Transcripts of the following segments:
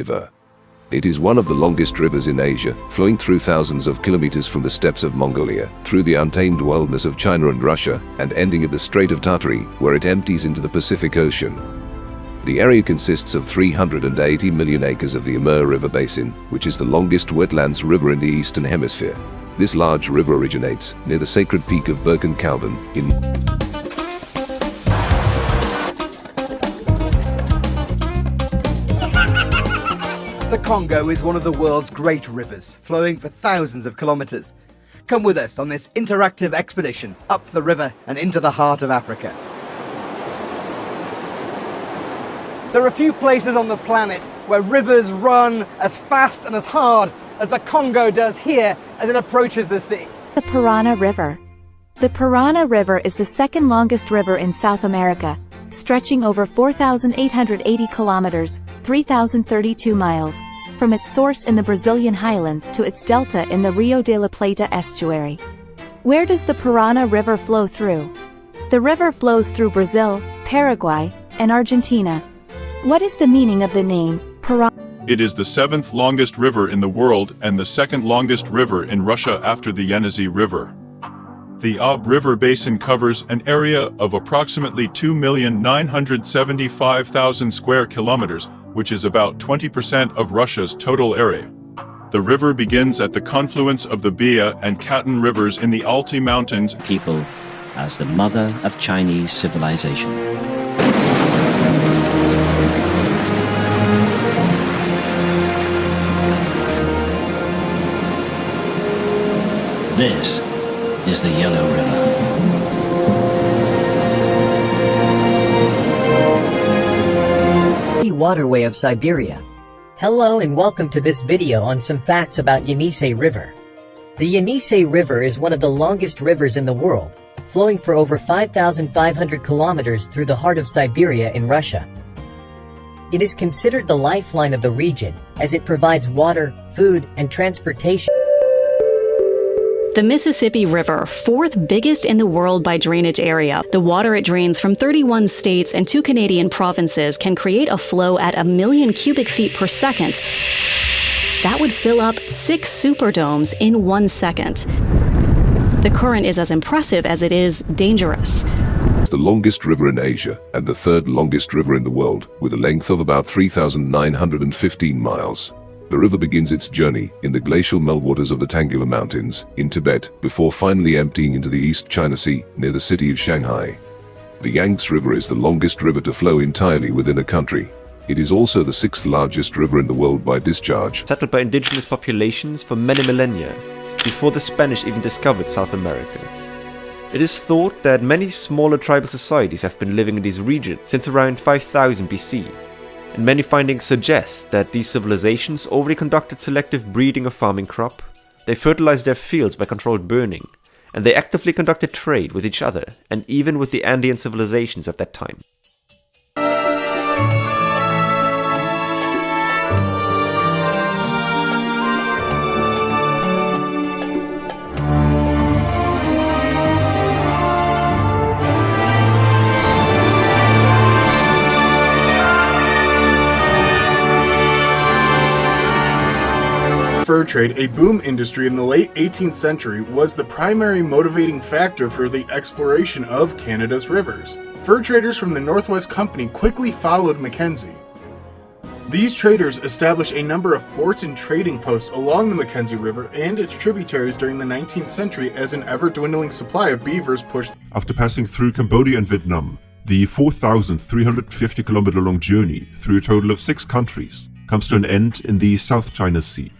River. It is one of the longest rivers in Asia, flowing through thousands of kilometers from the steppes of Mongolia, through the untamed wilderness of China and Russia, and ending at the Strait of Tartary, where it empties into the Pacific Ocean. The area consists of 380 million acres of the Amur River Basin, which is the longest wetlands river in the Eastern Hemisphere. This large river originates near the sacred peak of Bergen-Kalben in The Congo is one of the world's great rivers, flowing for thousands of kilometers. Come with us on this interactive expedition up the river and into the heart of Africa. There are few places on the planet where rivers run as fast and as hard as the Congo does here as it approaches the sea. The Parana River. The Parana River is the second longest river in South America, stretching over 4,880 kilometers, 3,032 miles, from its source in the Brazilian highlands to its delta in the Rio de la Plata estuary. Where does the Parana River flow through? The river flows through Brazil, Paraguay, and Argentina. What is the meaning of the name, Parana? It is the seventh longest river in the world and the second longest river in Russia after the Yenisei River. The Ob River Basin covers an area of approximately 2,975,000 square kilometers, which is about 20% of Russia's total area. The river begins at the confluence of the Bia and Katan rivers in the Altai Mountains. People as the mother of Chinese civilization. This is the Yellow River. The waterway of Siberia. Hello and welcome to this video on some facts about Yenisei River. The Yenisei River is one of the longest rivers in the world, flowing for over 5,500 kilometers through the heart of Siberia in Russia. It is considered the lifeline of the region, as it provides water, food, and transportation. The Mississippi River, fourth biggest in the world by drainage area. The water it drains from 31 states and 2 Canadian provinces can create a flow at 1 million cubic feet per second. That would fill up 6 superdomes in 1 second. The current is as impressive as it is dangerous. It's the longest river in Asia and the third longest river in the world, with a length of about 3,915 miles. The river begins its journey in the glacial meltwaters of the Tanggula Mountains in Tibet before finally emptying into the East China Sea near the city of Shanghai. The Yangtze River is the longest river to flow entirely within a country. It is also the 6th largest river in the world by discharge. Settled by indigenous populations for many millennia, before the Spanish even discovered South America. It is thought that many smaller tribal societies have been living in these regions since around 5000 BC. And many findings suggest that these civilizations already conducted selective breeding of farming crop, they fertilized their fields by controlled burning, and they actively conducted trade with each other and even with the Andean civilizations of that time. Fur trade, a boom industry in the late 18th century, was the primary motivating factor for the exploration of Canada's rivers. Fur traders from the Northwest Company quickly followed Mackenzie. These traders established a number of forts and trading posts along the Mackenzie River and its tributaries during the 19th century as an ever-dwindling supply of beavers pushed. After passing through Cambodia and Vietnam, the 4,350-kilometer long journey through a total of 6 countries comes to an end in the South China Sea.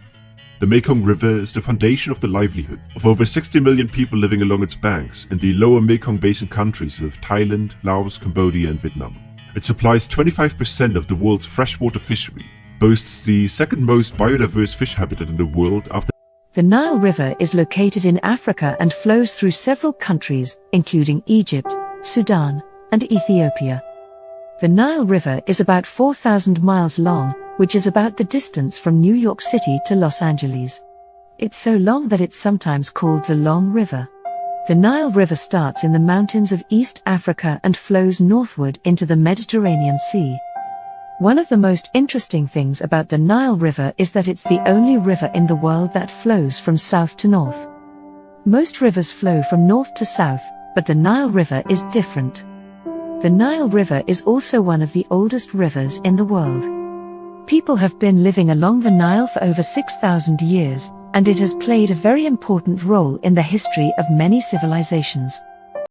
The Mekong River is the foundation of the livelihood of over 60 million people living along its banks in the lower Mekong Basin countries of Thailand, Laos, Cambodia and Vietnam. It supplies 25% of the world's freshwater fishery, boasts the second most biodiverse fish habitat in the world after. The Nile River is located in Africa and flows through several countries, including Egypt, Sudan, and Ethiopia. The Nile River is about 4,000 miles long, which is about the distance from New York City to Los Angeles. It's so long that it's sometimes called the Long River. The Nile River starts in the mountains of East Africa and flows northward into the Mediterranean Sea. One of the most interesting things about the Nile River is that it's the only river in the world that flows from south to north. Most rivers flow from north to south, but the Nile River is different. The Nile River is also one of the oldest rivers in the world. People have been living along the Nile for over 6,000 years, and it has played a very important role in the history of many civilizations.